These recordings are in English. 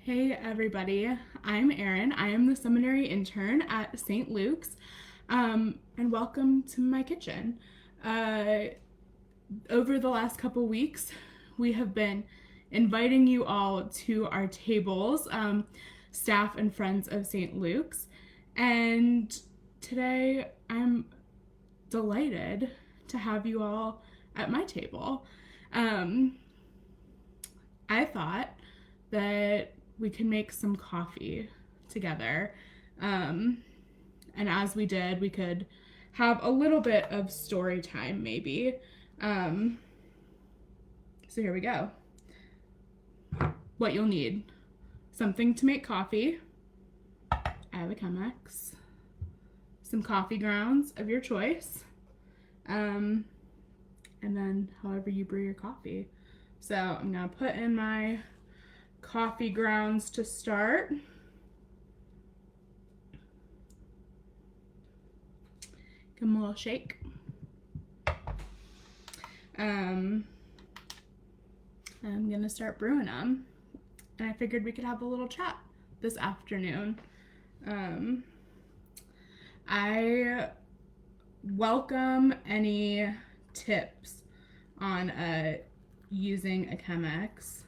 Hey everybody, I'm Erin. I am the seminary intern at St. Luke's, and welcome to my kitchen. Over the last couple weeks, we have been inviting you all to our tables, staff and friends of St. Luke's, and today I'm delighted to have you all at my table. I thought that we could make some coffee together. And as we did, we could have a little bit of story time, maybe. So here we go. What you'll need: something to make coffee. I have a Chemex. Some coffee grounds of your choice. And then however you brew your coffee. So I'm gonna put in my coffee grounds to start. Give them a little shake. I'm gonna start brewing them, and I figured we could have a little chat this afternoon. I welcome any tips on using a Chemex.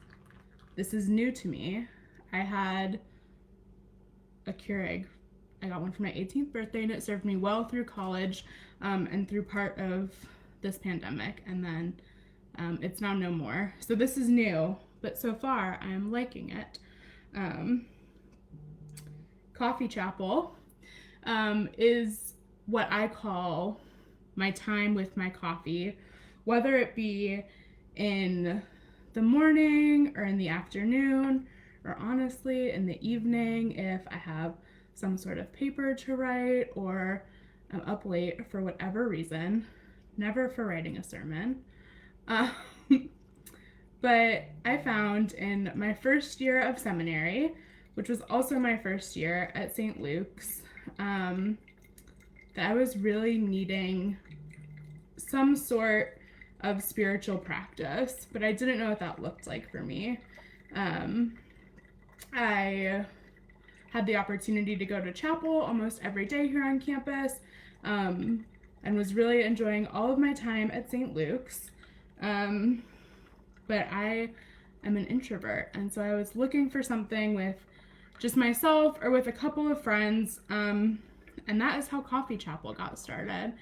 This is new to me. I had a Keurig. I got one for my 18th birthday, and it served me well through college and through part of this pandemic, and then it's now no more. So this is new, but so far I am liking it. Coffee Chapel is what I call my time with my coffee, whether it be in the morning or in the afternoon, or honestly in the evening if I have some sort of paper to write or I'm up late for whatever reason. Never for writing a sermon. But I found in my first year of seminary, which was also my first year at St. Luke's, that I was really needing some sort of spiritual practice, but I didn't know what that looked like for me. I had the opportunity to go to chapel almost every day here on campus, and was really enjoying all of my time at St. Luke's. But I am an introvert, and so I was looking for something with just myself or with a couple of friends, and that is how Coffee Chapel got started.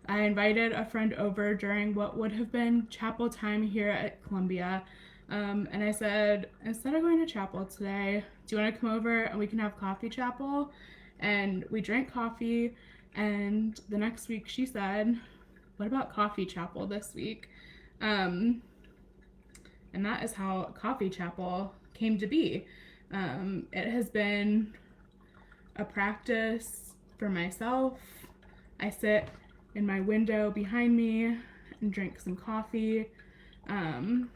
I invited a friend over during what would have been chapel time here at Columbia, and I said, instead of going to chapel today, do you want to come over and we can have Coffee Chapel? And we drank coffee, and the next week she said, what about Coffee Chapel this week? And that is how Coffee Chapel came to be. It has been a practice for myself. I sit in my window behind me and drink some coffee, and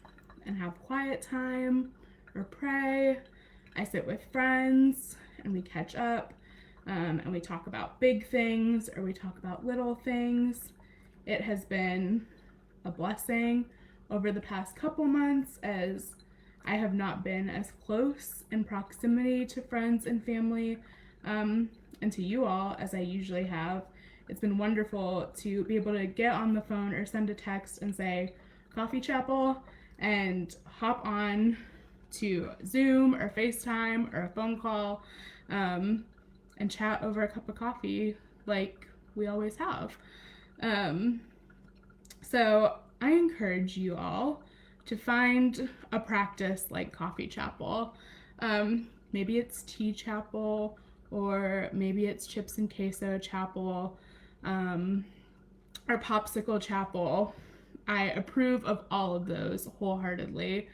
have quiet time or pray. I sit with friends and we catch up, and we talk about big things or we talk about little things. It has been a blessing over the past couple months, as I have not been as close in proximity to friends and family, and to you all as I usually have. It's been wonderful to be able to get on the phone or send a text and say, Coffee Chapel, and hop on to Zoom or FaceTime or a phone call, and chat over a cup of coffee like we always have. So I encourage you all to find a practice like Coffee Chapel. Maybe it's Tea Chapel, or maybe it's Chips and Queso Chapel, or Popsicle Chapel. I approve of all of those wholeheartedly.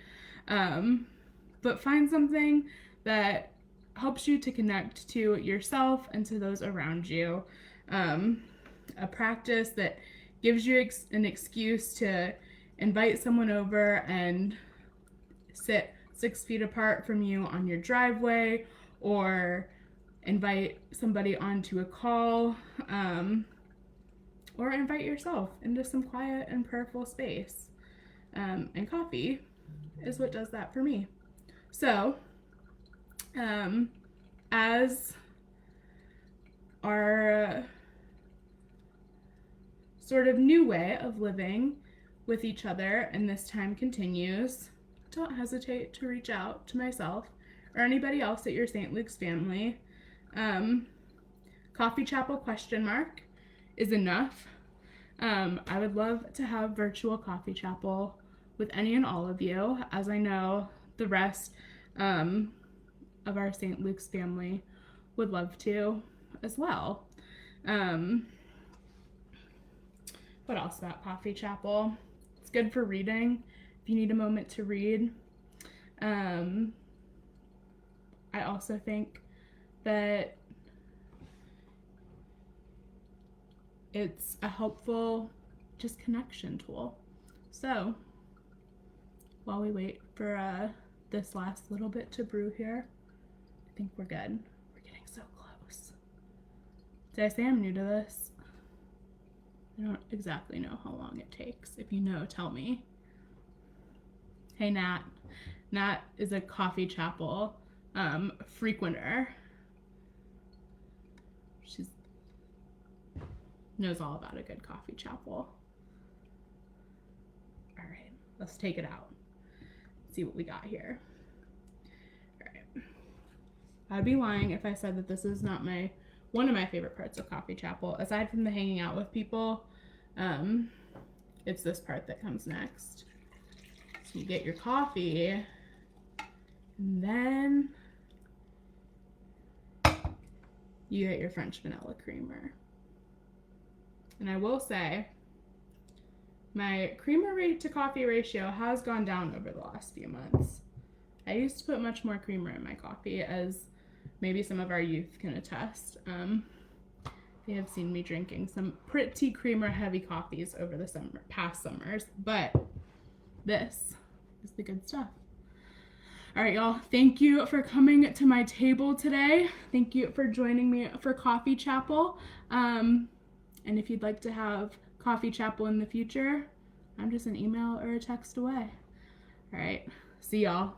But find something that helps you to connect to yourself and to those around you. A practice that gives you an excuse to invite someone over and sit 6 feet apart from you on your driveway, or invite somebody onto a call, or invite yourself into some quiet and prayerful space. And coffee is what does that for me. So As our sort of new way of living with each other and this time continues, don't hesitate to reach out to myself or anybody else at your St. Luke's family. Coffee Chapel ? Is enough. I would love to have virtual Coffee Chapel with any and all of you, as I know the rest of our St. Luke's family would love to as well. What else about Coffee Chapel? It's good for reading if you need a moment to read. I also think that it's a helpful just connection tool. So while we wait for this last little bit to brew here, I think we're good. We're getting so close. Did I say I'm new to this? I don't exactly know how long it takes. If you know, tell me. Hey, Nat. Nat is a Coffee Chapel frequenter. She knows all about a good Coffee Chapel. All right, let's take it out. See what we got here. All right. I'd be lying if I said that this is not one of my favorite parts of Coffee Chapel. Aside from the hanging out with people, it's this part that comes next. So you get your coffee, and then you get your French vanilla creamer. And I will say, my creamer to coffee ratio has gone down over the last few months. I used to put much more creamer in my coffee, as maybe some of our youth can attest. They have seen me drinking some pretty creamer heavy coffees over the past summers, but this is the good stuff. All right, y'all, thank you for coming to my table today. Thank you for joining me for Coffee Chapel. And if you'd like to have Coffee Chapel in the future, I'm just an email or a text away. All right, see y'all.